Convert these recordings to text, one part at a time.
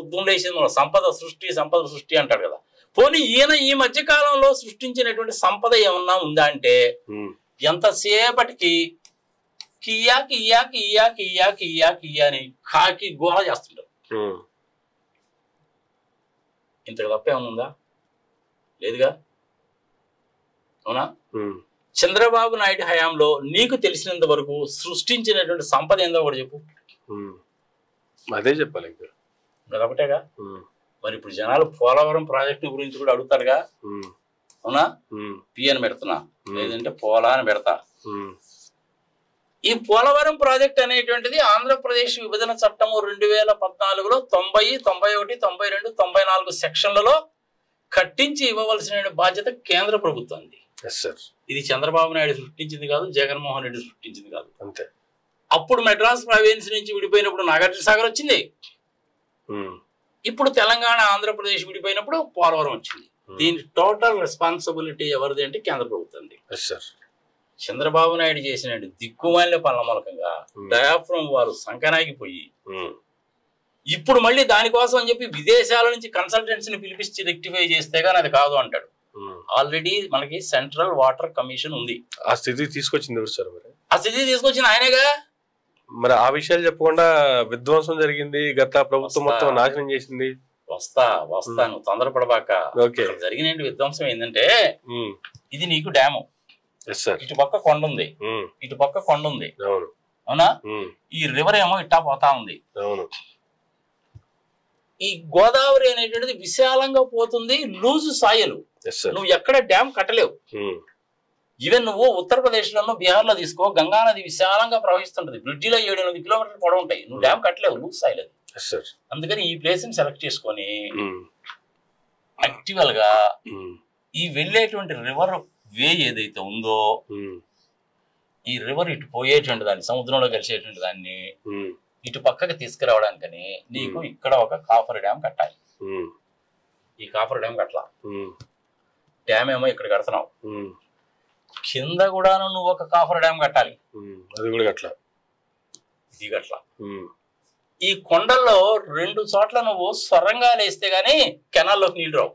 పొద్దున్న లేచింది సంపద సృష్టి అంటాడు కదా. పోనీ ఈయన ఈ మధ్య కాలంలో సృష్టించినటువంటి సంపద ఏమన్నా ఉందా అంటే ఎంతసేపటికి Kia Kia Kia Kia Kia Kia అని కాకి గోళ చేస్తుంటారు. ఇంతకు తప్ప ఏమన్నా ఉందా? లేదుగా. అవునా? చంద్రబాబు నాయుడు హయాంలో నీకు తెలిసినంత వరకు సృష్టించినటువంటి సంపద ఏందో కూడా చెప్పు. అదే చెప్పాలి ఒకటేగా. మరి ఇప్పుడు జనాలు పోలవరం ప్రాజెక్టు గురించి కూడా అడుగుతారుగా. అవునా? పిఎన్ పెడుతున్నా, లేదంటే పోలా అని పెడతా. ఈ పోలవరం ప్రాజెక్ట్ అనేటువంటిది ఆంధ్రప్రదేశ్ విభజన చట్టము 2014లో 90, 91, 92, 94 సెక్షన్లలో కట్టించి ఇవ్వవలసిన బాధ్యత కేంద్ర ప్రభుత్వానికి. ఇది చంద్రబాబు నాయుడు సృష్టించింది కాదు, జగన్మోహన్ రెడ్డి సృష్టించింది కాదు. అంతే. అప్పుడు మెడ్రాస్ ప్రావిన్స్ నుంచి విడిపోయినప్పుడు నాగార్జున సాగర్ వచ్చింది. ఇప్పుడు తెలంగాణ ఆంధ్రప్రదేశ్ విడిపోయినప్పుడు పోలవరం వచ్చింది. దీని టోటల్ రెస్పాన్సిబిలిటీ ఎవరిది అంటే కేంద్ర ప్రభుత్వంది. చంద్రబాబు నాయుడు చేసిన దిక్కుమాలిన పనుల మూలకంగా డయాఫ్రమ్ వారు సంకనాగిపోయి ఇప్పుడు మళ్ళీ దానికోసం అని చెప్పి విదేశాల నుంచి కన్సల్టెంట్స్ ని పిలిపించి రెక్టిఫై చేస్తే గానీ అది కాదు అంటాడు. ఆల్రెడీ మనకి సెంట్రల్ వాటర్ కమిషన్ ఉంది. ఆ స్థితికి తీసుకొచ్చింది ఎవరు సార్? మరి ఆ స్థితికి తీసుకొచ్చింది ఆయనేగా. మరి ఆ విషయాలు చెప్పకుండా విధ్వంసం జరిగింది, గత ప్రభుత్వం మొత్తం నాశనం చేసింది. వస్తా నువ్వు తొందరపడబాక. జరిగిన విధ్వంసం ఏంటంటే ఇది నీకు డ్యాము, ఇటు పక్క కొండ ఉంది, ఇటు పక్క కొండ ఉంది. అవునా? ఈ రివర్ ఏమో ఇట్టా పోతా ఉంది. ఈ గోదావరి అనేటువంటిది విశాలంగా పోతుంది, లూజు సాయలు. నువ్వు ఎక్కడ డ్యామ్ కట్టలేవు. ఈవెన్ నువ్వు ఉత్తరప్రదేశ్ లోనో బీహార్ లో తీసుకో, గంగా నది విశాలంగా ప్రవహిస్తుంటది, బ్రిడ్జిలో 7-8 కిలోమీటర్లు పొడవు ఉంటాయి. నువ్వు డ్యామ్ కట్టలేవు, లూజ్ సాయిల్ అది. అందుకని ఈ ప్లేస్ ని సెలెక్ట్ చేసుకొని యాక్టివల్ గా ఈ వెళ్ళేటువంటి రివర్ వే ఏదైతే ఉందో ఈ రివర్ ఇటు పోయేటువంటి దాన్ని, సముద్రంలో కలిసేటువంటి దాన్ని ఇటు పక్కకి తీసుకురావడానికని నీకు ఇక్కడ ఒక కాఫర్ డ్యామ్ కట్టాలి. ఈ కాఫర్ డ్యామ్ కట్టలా, డ్యామ్ ఏమో ఇక్కడ కడుతున్నావు, కింద కూడా నువ్వు ఒక కాఫర్ డ్యామ్ కట్టాలి. అది కూడా గట్ల, ఇది గట్ల. ఈ కొండల్లో 2 చోట్ల నువ్వు సొరంగాలు వేస్తే గానీ కెనాల్లోకి నీళ్ళు రావు.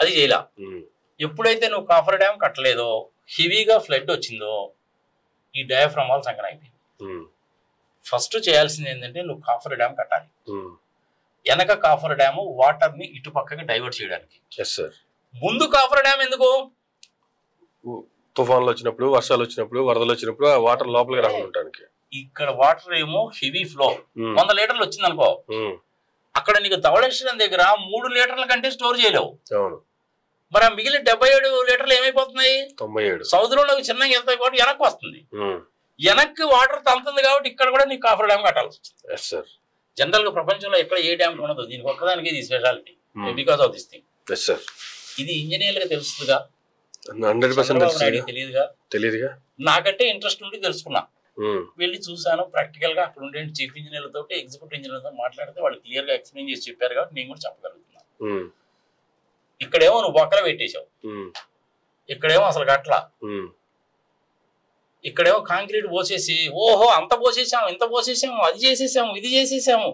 అది చేయలా. ఎప్పుడైతే నువ్వు కాఫర్ డ్యామ్ కట్టలేదో, హెవీగా ఫ్లడ్ వచ్చిందో ఈ డయాఫ్రమ్ వాల్ సంకన అయిపోయింది. ఫస్ట్ చేయాల్సింది ఏంటంటే నువ్వు కాఫర్ డ్యామ్ కట్టాలి. వెనక కాఫర్ డ్యామ్ వాటర్ ని ఇటు పక్కకి డైవర్ట్ చేయడానికి. ముందు కాఫర్ డ్యామ్ ఎందుకు? తుఫాన్లు వచ్చినప్పుడు, వర్షాలు వచ్చినప్పుడు, వరదలు వచ్చినప్పుడు ఆ వాటర్ లోపలికి రావడానికి. ఇక్కడ వాటర్ ఏమో హెవీ ఫ్లో 100 లీటర్లు వచ్చింది అనుకో, అక్కడ నీకు ధవళేశ్వరం దగ్గర 3 లీటర్ల కంటే స్టోర్ చేయలేవు. మరి ఆ మిగిలిన 77 లీటర్లు ఏమైపోతున్నాయి? 97 సముద్రంలోకి చిన్నగా వెళ్తాయి కాబట్టి వెనక్కి వస్తుంది. వెనక్కి వాటర్ తంతుంది కాబట్టి ఇక్కడ కూడా నీకు కాఫర్ డ్యామ్ కట్టాల్సి వస్తుంది. జనరల్ గా ప్రపంచంలో ఎక్కడ ఏ డ్యామ్ ఉండదు, దీనికి ఒక్కదానికి ఇది speciality because of this thing. ఇది ఇంజనీర్లుగా తెలుస్తుందిగా, 100% తెలియదుగా. నాకంటే ఇంట్రెస్ట్ ఉండి తెలుసుకున్నా, వెళ్ళి చూసాను ప్రాక్టికల్ గా. అక్కడ ఉండే చీఫ్ ఇంజనీర్లతో, ఎగ్జిక్యూటివ్ ఇంజనీర్లతో మాట్లాడితే వాళ్ళు క్లియర్ గా ఎక్స్ప్లెయిన్ చేసి చెప్పారు కాబట్టి నేను కూడా చెప్పగలుగుతున్నాను. ఇక్కడేమో నువ్వు బొక్కలు పెట్టేశావు, ఇక్కడేమో అసలు గట్ల, ఇక్కడేమో కాంక్రీట్ పోసేసి ఓహో అంత పోసేసాము, ఇంత పోసేసాము, అది చేసేసాము, ఇది చేసేసాము.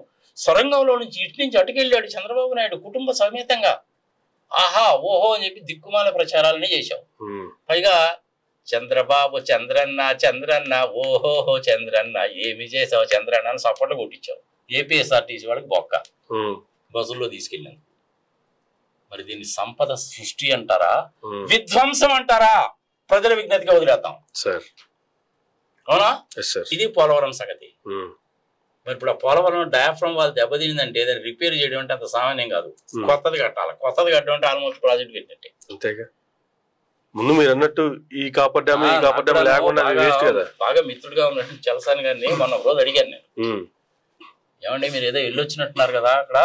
సొరంగంలో నుంచి ఇటు నుంచి అటుకెళ్ళాడు చంద్రబాబు నాయుడు కుటుంబ సమేతంగా. ఆహా ఓహో అని చెప్పి దిక్కుమాల ప్రచారాలని చేశావు. పైగా చంద్రబాబు చంద్రన్న చంద్రన్న ఓహోహో చంద్రన్న ఏమి చేసావు చంద్రన్న అని సపోర్ట్లు కొట్టించావు. ఏపీఎస్ఆర్టీసీ వాళ్ళకి బొక్క బస్సుల్లో తీసుకెళ్ళాను. మరి దీన్ని సంపద సృష్టి అంటారా, విధ్వంసం అంటారా? ప్రజల విజ్ఞతగా వదిలేద్దాం సార్. అవునా? ఇది పోలవరం సంగతి. మరి ఇప్పుడు ఆ పోలవరం డయాఫ్రమ్ వాళ్ళు దెబ్బతిందంటే దాన్ని రిపేర్ చేయడం అంటే అంత సామాన్యం కాదు. కొత్తది కట్టాలి, కొత్తది కట్టడం అంటే ఆల్మోస్ట్ ప్రాజెక్ట్ కట్టినట్టే. అంతేగా. ముందు మీరు అన్నట్టు ఈ కాపర్ డ్యామ్ లేకుండా బాగా మిత్రుడుగా ఉన్నట్టు చలసాని గారిని మొన్న రోజు అడిగాను నేను, ఏమండి మీరు ఏదో వెళ్ళొచ్చినట్టున్నారు కదా, అక్కడ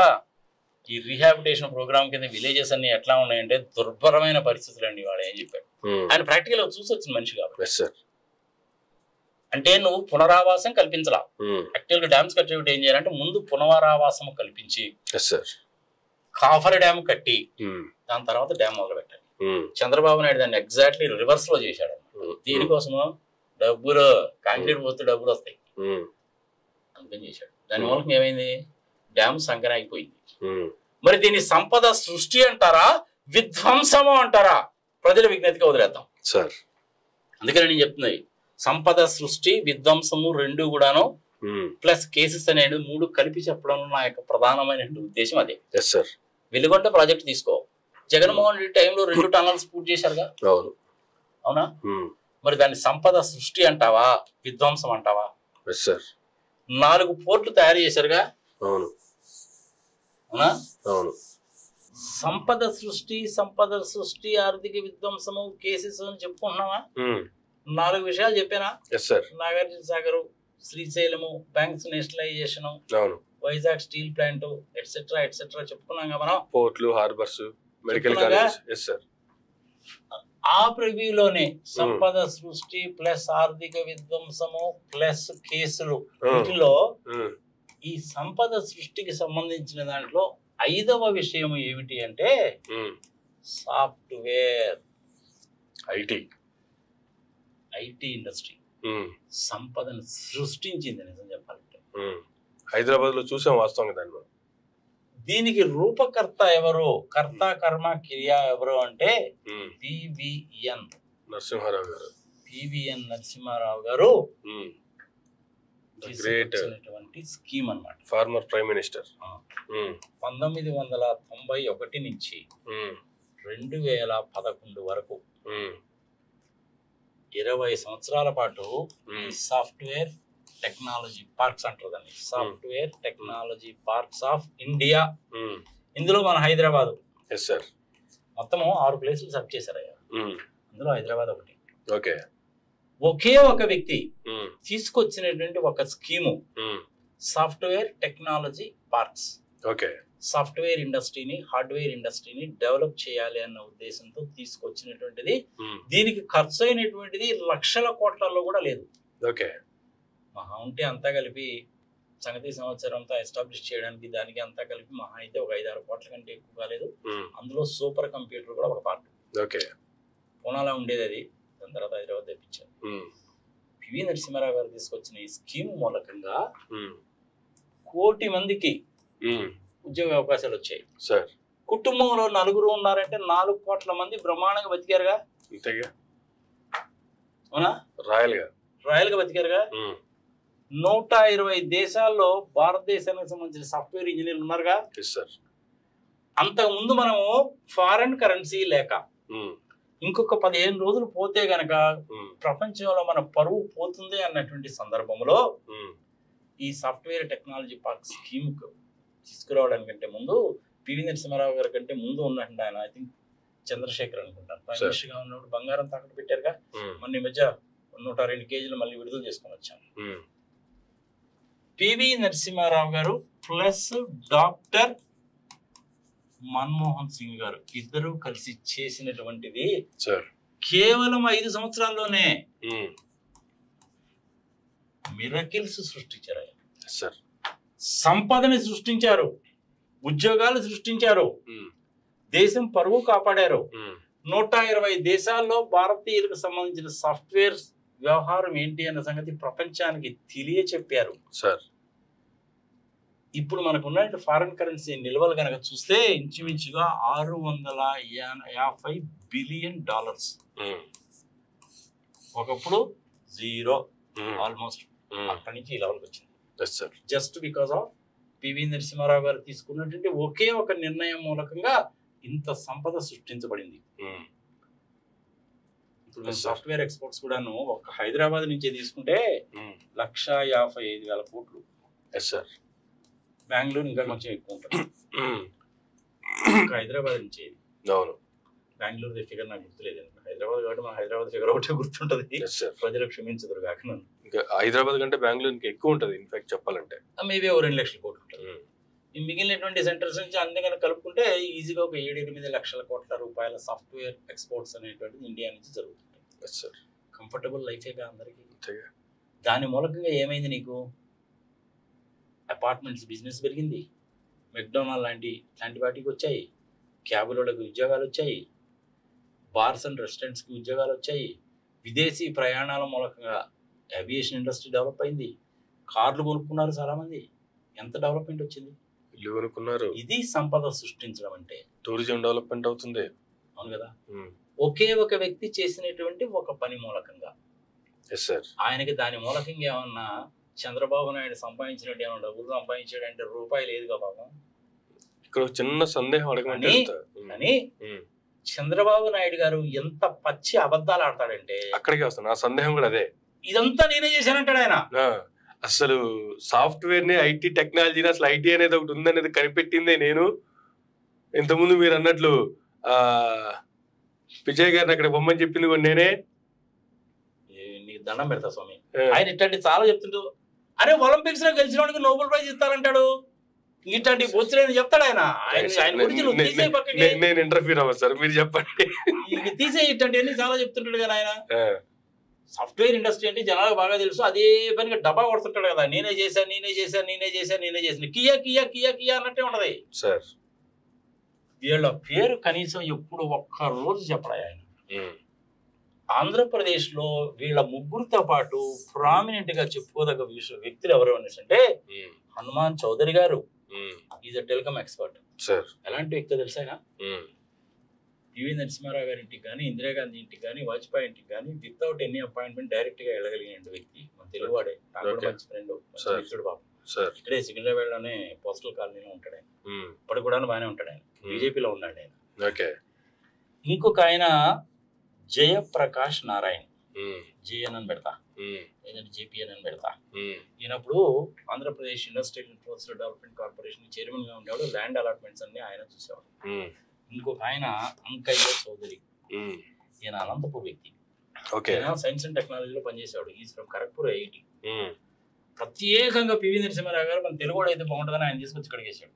ఈ రీహాబిటేషన్ ప్రోగ్రామ్ కింద విలేజెస్ అన్ని ఎట్లా ఉన్నాయంటే దుర్భరమైన పరిస్థితులు అండి వాడు ఏం చెప్పాడు. ఆయన ప్రాక్టికల్ గా చూసి వచ్చిన మనిషి కాబట్టి. అంటే నువ్వు పునరావాసం కల్పించలా. యాక్చువల్ గా డ్యామ్స్ కట్టేవి ఏం చేయాలంటే ముందు పునరావాసం కల్పించి కాఫర్ డ్యామ్ కట్టి దాని తర్వాత డ్యామ్ మొదలు పెట్టాలి. చంద్రబాబు నాయుడు దాన్ని ఎగ్జాక్ట్లీ రివర్స్ లో చేశాడు. దీనికోసము డబ్బులు కాంక్రీట్ పోతే డబ్బులు వస్తాయి అందుకని చేశాడు. దాని మూలకం ఏమైంది, డ్యామ్ సంకనాగిపోయింది. మరి దీన్ని సంపద సృష్టి అంటారా, విధ్వంసము అంటారా? ప్రజల విజ్ఞతగా వదిలేద్దాం సార్. అందుకని నేను చెప్తున్నాయి, సంపద సృష్టి, విధ్వంసము రెండు కూడాను ప్లస్ కేసెస్ అనేది 3 కలిపి చెప్పడం నా యొక్క ప్రధానమైన ఉద్దేశం అదే. వెలుగొండ ప్రాజెక్ట్ తీసుకో, జగన్మోహన్ రెడ్డి టైంలో 2 టన్నల్స్ పూర్తి చేశారుగా, అవునా? మరి దాన్ని సంపద సృష్టి అంటావా, విధ్వంసం అంటావా? 4 పోర్ట్లు తయారు చేశారుగా, అవునా? సంపద సృష్టి ఆర్థిక విధ్వంసము కేసెస్ అని చెప్పుకుంటున్నావా? 4 విషయాలు చెప్పానా? Nagarjuna Sagar, Srisailam, banks nationalisation, Vizag steel plant, etcetera etcetera చెప్పుకున్నాం కదా మనం. పోర్ట్లు, హార్బర్స్, మెడికల్ కాలేజ్. ఆ ప్రివ్యూలోనే సంపద సృష్టి ప్లస్ ఆర్థిక విధ్వంసము ప్లస్ కేసులు, వీటిలో ఈ సంపద సృష్టికి సంబంధించిన దాంట్లో 5వ విషయం ఏమిటి అంటే సాఫ్ట్వేర్, ఐటీ ఇండస్ట్రీ సంపదను సృష్టించింది. నిజం చెప్పాలంటే హైదరాబాద్ లో చూసాం వాస్తవంగా. దాన్ని దీనికి రూపకర్త ఎవరు, కర్త కర్మ క్రియ ఎవరు అంటే పివిఎన్ నరసింహారావు గారు. పివిఎన్ నరసింహారావు గారు స్కీమ్ అన్నమాట. Farmer prime minister. 1991 నుంచి 2011 వరకు 20 సంవత్సరాల పాటు సాఫ్ట్వేర్ టెక్నాలజీ పార్క్స్ అంటారు దాన్ని, software technology parks of India. ఇందులో మన హైదరాబాద్ మొత్తము 6 ప్లేసులు సెలెక్ట్ చేశారయ్యా. అందులో హైదరాబాద్ ఒకటి. ఒకే ఒక వ్యక్తి తీసుకొచ్చినటువంటి ఒక scheme software technology parks. Software ఇండస్ట్రీని, హార్డ్వేర్ ఇండస్ట్రీని డెవలప్ చేయాలి అన్న ఉద్దేశంతో తీసుకొచ్చినటువంటిది. దీనికి ఖర్చు అయినటువంటిది లక్షల కోట్లలో కూడా లేదు. మహా ఉంటే అంతా కలిపి సంగతి సంవత్సరంతో ఎస్టాబ్లిష్ చేయడానికి దానికి అంతా కలిపి మహా అయితే ఒక 5-6 కోట్ల కంటే ఎక్కువ కాలేదు. అందులో సూపర్ కంప్యూటర్ కూడా ఒక పార్ట్. పూనాలో ఉండేది అది, దాని తర్వాత హైదరాబాద్ తెప్పించారు. పివి నరసింహారావు గారు తీసుకొచ్చిన ఈ స్కీమ్ మూలకంగా 1 కోటి మందికి ఉద్యోగ అవకాశాలు వచ్చాయి. కుటుంబంలో 4 ఉన్నారంటే 4 కోట్ల మంది బ్రహ్మాండంగా బతికారుగా. అవునా? రాయల్గా బతికారుగా. 120 దేశాల్లో భారతదేశానికి సంబంధించిన సాఫ్ట్వేర్ ఇంజనీర్లు ఉన్నారుగా. అంతకు ముందు మనము ఫారెన్ కరెన్సీ లేక ఇంకొక 15 రోజులు పోతే గనక ప్రపంచంలో మన పరువు పోతుంది అన్నటువంటి సందర్భంలో ఈ సాఫ్ట్వేర్ టెక్నాలజీ పార్క్ స్కీమ్ తీసుకురావడానికంటే ముందు పివి నరసింహారావు గారి కంటే ముందు ఉన్నట్టు ఆయన, ఐ థింక్ చంద్రశేఖర్ అనుకుంటాను, ప్రైమ్ మినిస్టర్ గా ఉన్నప్పుడు బంగారం తాకట్టు పెట్టారుగా. మొన్న ఈ మధ్య 102 కేజీలు మళ్ళీ విడుదల చేసుకొని వచ్చాను. పివి నరసింహారావు గారు ప్లస్ డాక్టర్ మన్మోహన్ సింగ్ గారు ఇద్దరు కలిసి చేసినటువంటిది కేవలం 5 సంవత్సరాల్లోనే మిరకిల్స్ సృష్టించారు. సంపదని సృష్టించారు, ఉద్యోగాలు సృష్టించారు, దేశం పరువు కాపాడారు. 120 దేశాల్లో భారతీయులకు సంబంధించిన సాఫ్ట్వేర్ వ్యవహారం ఏంటి అన్న సంగతి ప్రపంచానికి తెలియచెప్పారు. ఇప్పుడు మనకు ఉన్న ఫారెన్ కరెన్సీ నిల్వలు కనుక చూస్తే ఇంచుమించుగా $650 బిలియన్. ఒకప్పుడు 0 ఆల్మోస్ట్, అక్కడి నుంచి ఈ లెవెల్కి వచ్చింది. Just because of PV Narasimha Rao గారు తీసుకున్నటువంటి ఒకే ఒక నిర్ణయం మూలకంగా ఇంత సంపద సృష్టించబడింది. ఇప్పుడు మేము సాఫ్ట్వేర్ ఎక్స్పోర్ట్స్ కూడాను ఒక హైదరాబాద్ నుంచే తీసుకుంటే 1,55,000 కోట్లు. బెంగళూరు ఇంకా కొంచెం ఎక్కువ ఉంటుంది. హైదరాబాద్ నుంచి బెంగళూరు ఫిగర్ నాకు గుర్తులేదు. హైదరాబాద్ కాబట్టి మన హైదరాబాద్ ఫిగర్ ఒకటే గుర్తుంటది. ప్రజలు క్షమించదురు కాక హైదరాబాద్ కంటే బెంగళూరు ఇంకా ఎక్కువ ఉంటుంది. ఇన్ఫాక్ట్ చెప్పాలంటే మేబీ 2 లక్షల కోట్లు ఉంటుంది. ఈ మిగిలినటువంటి సెంటర్స్ నుంచి అందుకని కలుపుకుంటే ఈజీగా ఒక 7-8 లక్షల కోట్ల రూపాయల సాఫ్ట్వేర్ ఎక్స్పోర్ట్స్ అనేటువంటిది ఇండియా నుంచి జరుగుతుంది. కంఫర్టబుల్ లైఫేగా అందరికీ. దాని మూలకంగా ఏమైంది, నీకు అపార్ట్మెంట్స్ బిజినెస్ పెరిగింది, మెక్డొనాల్డ్ లాంటి వాటికి వచ్చాయి, క్యాబులకు ఉద్యోగాలు వచ్చాయి, బార్స్ అండ్ రెస్టారెంట్స్కి ఉద్యోగాలు వచ్చాయి, విదేశీ ప్రయాణాల మూలకంగా ఏవియేషన్ ఇండస్ట్రీ డెవలప్ అయింది, కార్లు కొనుక్కున్నారు చాలామంది. ఎంత డెవలప్మెంట్ వచ్చింది. ఇల్లు కొనుక్కున్నారు. ఇది సంపద సృష్టించడం అంటే. టూరిజం డెవలప్మెంట్ అవుతుంది. అవును కదా. ఒకే ఒక వ్యక్తి చేసినటువంటి ఒక పని మూలకంగా ఆయనకి దాని మూలకంగా ఏమన్నా చంద్రబాబు నాయుడు సంపాదించినట్టు ఏమన్నా డబ్బులు సంపాదించాడంటే రూపాయి లేదుగా పాపం. ఇక్కడ చిన్న సందేహం అడగండి. కానీ చంద్రబాబు నాయుడు గారు ఎంత పచ్చి అబద్ధాలు ఆడతాడంటే అక్కడికి వస్తాను. నా సందేహం కూడా అదే. ఇదంతా నేనే చేశానంటాడు ఆయన. అసలు సాఫ్ట్వేర్ ని, ఐటీ టెక్నాలజీని, అసలు ఐటీ అనేది ఒకటి ఉందనేది కనిపెట్టిందే నేను. ఇంతకుముందు మీరు అన్నట్లు విజయ్ గారిని అక్కడ బొమ్మని చెప్పింది కూడా నేనే. నీకు దండం పెడతా స్వామి. ఆయన ఇట్లాంటి చాలా చెప్తుంటూ అరే ఒలింపిక్స్ లో గెలిచిన వాడికి నోబెల్ ప్రైజ్ ఇస్తారంటాడు. ఇట్లాంటి బొచ్చులేని చెప్తాడు ఆయన. ఆయన గురించి నువ్వు తీసే పక్కకి. నేను ఇంటర్వ్యూ అవ్వదు సార్, మీరు చెప్పండి. తీసే ఇట్లాంటి అన్ని చాలా చెప్తుంటాడు కదా ఆయన. సాఫ్ట్వేర్ ఇండస్ట్రీ అంటే జనాలకు బాగా తెలుసు. అదే పనిగా డబ్బా కొడుతుంటాడు కదా. నేనే చేశాను కియా కియా కియా కియా అన్నట్టే ఉంటది సార్. వీళ్ళ పేరు కనీసం ఎప్పుడు ఒక్క రోజు చెప్పడా ఆయన. ఆంధ్రప్రదేశ్ లో వీళ్ళ ముగ్గురితో పాటు ప్రామినెంట్ గా చెప్పుకోదగ్గ వ్యక్తులు ఎవరు అంటే హనుమాన్ చౌదరి గారు. Is a telecom expert. ఎలాంటి వ్యక్తి తెలుసాగా? పివి నరసింహారావు గారి ఇంటికి కానీ, ఇందిరాగాంధీ ఇంటికి కానీ, వాజ్పేయి ఇంటికి కానీ వితౌట్ ఎనీ అపాయింట్మెంట్ డైరెక్ట్ గా వెళ్ళగలిగిన వ్యక్తి. మన తెలుగువాడే. నాకు కూడా మంచి ఫ్రెండ్, మిత్రుడు బాబు. ఇక్కడే సికింద్రాబాద్ లోనే పోస్టల్ కాలనీలో ఉంటాడు ఆయన. ఇప్పటికి కూడా బాగానే ఉంటాడు ఆయన. బీజేపీలో ఉన్నాడు ఆయన. ఇంకొక ఆయన జయప్రకాష్ నారాయణ్, జేఎన్ అని పెడతా, లేదంటే జేపీఎన్ అని పెడతా. ఈయనప్పుడు Andhra Pradesh industrial infrastructure development corporation chairman గా ఉండేవాడు. ల్యాండ్ అలాట్మెంట్స్ అన్ని ఆయన చూసేవాడు. ఇంకొక ఆయన అంకయ్య చౌదరి, ఈయన అనంతపూర్ వ్యక్తి. సైన్స్ అండ్ టెక్నాలజీలో పనిచేసేవాడు. Is from Kharagpur IIT. ప్రత్యేకంగా పివి నరసింహారావు గారు మన తెలుగు అయితే బాగుంటుందని ఆయన తీసుకొచ్చి ఇక్కడికి వేసాడు.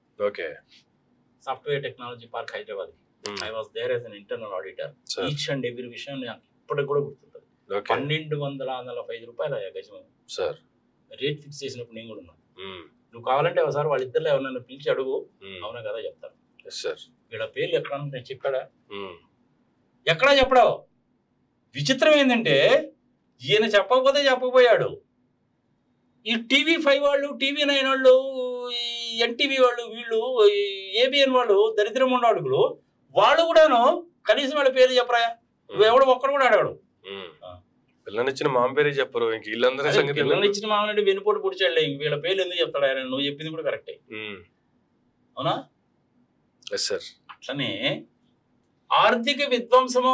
Software technology park Hyderabad. I was there as an internal auditor. Each and every విషయం ఇప్పటికి కూడా గుర్తుంటుంది. 1245 రూపాయల గజం రేట్ ఫిక్స్ చేసినప్పుడు నేను కూడా ఉన్నాను. నువ్వు కావాలంటే ఒకసారి వాళ్ళిద్దరిలో ఎవరన్నా పిలిచి అడుగు, అవునా కదా చెప్తాను. వీళ్ళ పేర్లు ఎక్కడ నేను చెప్పాడా? ఎక్కడా చెప్పడావు. విచిత్రం ఏంటంటే ఈయన చెప్పకపోతే చెప్పకపోయాడు. ఈ TV5 వాళ్ళు, TV9 వాళ్ళు, ఎన్టీవీ వాళ్ళు, వీళ్ళు ఏబిఎన్ వాళ్ళు, దరిద్రం ఉండడుగులు వాళ్ళు కూడాను కనీసం వాళ్ళ పేర్లు చెప్పరా? ఎవడు ఒక్కడు కూడా అడగడు. పిల్లనిచ్చిన మామ పేరే చెప్పరు. ఇంక వీళ్ళందరూ సంగతి పిల్లనిచ్చిన మామూలు వెనుపోటు పుడిచాడులే. ఇంక వీళ్ళ పేర్లు ఎందుకు చెప్తాడు ఆయన? నువ్వు చెప్పింది కూడా కరెక్టే, అవునా? అట్లనే ఆర్థిక విధ్వంసం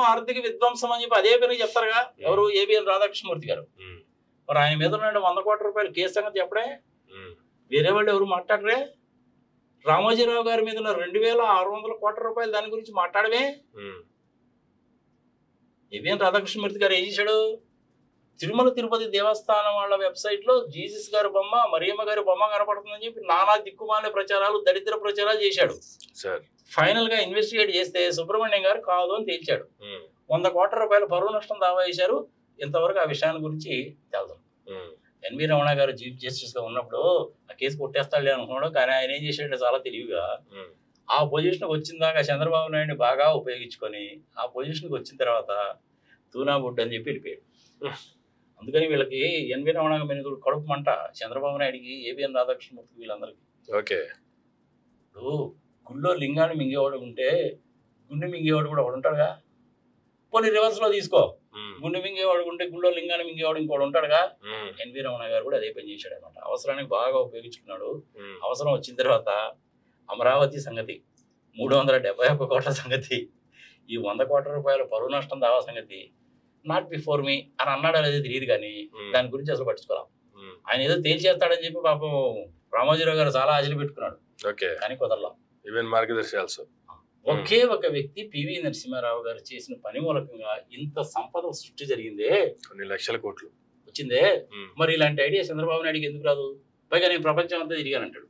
అని చెప్పి అదే పేరు చెప్తారుగా. ఎవరు? ఏబిఎన్ రాధాకృష్ణమూర్తి గారు. మరి ఆయన మీద ఉన్న 100 కోట్ల రూపాయలు కేసు సంగతి చెప్పడే వేరే వాళ్ళు ఎవరు మాట్లాడరే? రామోజీరావు గారి మీద ఉన్న 2600 కోట్ల రూపాయలు దాని గురించి మాట్లాడమే. ఏబిఎన్ రాధాకృష్ణమూర్తి గారు ఏం చేశాడు? తిరుమల తిరుపతి దేవస్థానం వాళ్ళ వెబ్సైట్ లో జీసస్ గారి బొమ్మ, మరియమ్మ గారి బొమ్మ కనపడుతుందని చెప్పి నానా దిక్కుమాల ప్రచారాలు, దరిద్ర ప్రచారాలు చేశాడు. ఫైనల్ గా ఇన్వెస్టిగేట్ చేస్తే సుబ్రహ్మణ్యం గారు కాదు అని తేల్చాడు. 100 కోట్ల రూపాయల పరువు నష్టం దావా వేశారు. ఇంతవరకు ఆ విషయాన్ని గురించి తెలుసు. ఎన్వి రమణ గారు చీఫ్ జస్టిస్ గా ఉన్నప్పుడు ఆ కేసు కొట్టేస్తాడులే అనుకున్నాడు. కానీ ఆయన ఏం చేశాడంటే చాలా తెలివిగా ఆ పొజిషన్ వచ్చిన దాకా చంద్రబాబు నాయుడిని బాగా ఉపయోగించుకొని ఆ పొజిషన్కి వచ్చిన తర్వాత తూనా బుడ్ అని చెప్పి వెళ్ళిపోయాడు. అందుకని వీళ్ళకి ఎన్వి రమణ మీద కడుపు మంట చంద్రబాబు నాయుడికి, ఏబిఎన్ రాధాకృష్ణమూర్తికి, వీళ్ళందరికీ. ఇప్పుడు గుళ్ళో లింగాన్ని మింగేవాడు ఉంటే గుండె మింగేవాడు కూడా ఒకడు ఉంటాడుగా. పోనీ రివర్స్ లో తీసుకో, గుండె మింగేవాడు ఉంటే గుళ్ళో లింగాన్ని మింగేవాడు ఇంకోటి ఉంటాడుగా. ఎన్వి రమణ గారు కూడా అదే పని చేశాడు అనమాట. అవసరానికి బాగా ఉపయోగించుకున్నాడు. అవసరం వచ్చిన తర్వాత అమరావతి సంగతి, 371 కోట్ల సంగతి, ఈ 100 కోట్ల రూపాయల పరువు నష్టం దావా సంగతి నాట్ బిఫోర్ మీ అని అన్నాడు అనేది తెలియదు. కానీ దాని గురించి అసలు పట్టించుకోవాలి. ఆయన ఏదో తేల్చేస్తాడని చెప్పి పాపం రామోజీరావు గారు చాలా ఆశలు పెట్టుకున్నాడు. కానీ కుదరలా. మార్గదర్శి ఒకే ఒక వ్యక్తి పివి నరసింహారావు గారు చేసిన పని మూలకంగా ఇంత సంపద సృష్టి జరిగిందే, కొన్ని లక్షల కోట్లు వచ్చిందే. మరి ఇలాంటి ఐడియా చంద్రబాబు నాయుడికి ఎందుకు రాదు? పైగా నేను ప్రపంచం అంతా తిరిగానంటాడు.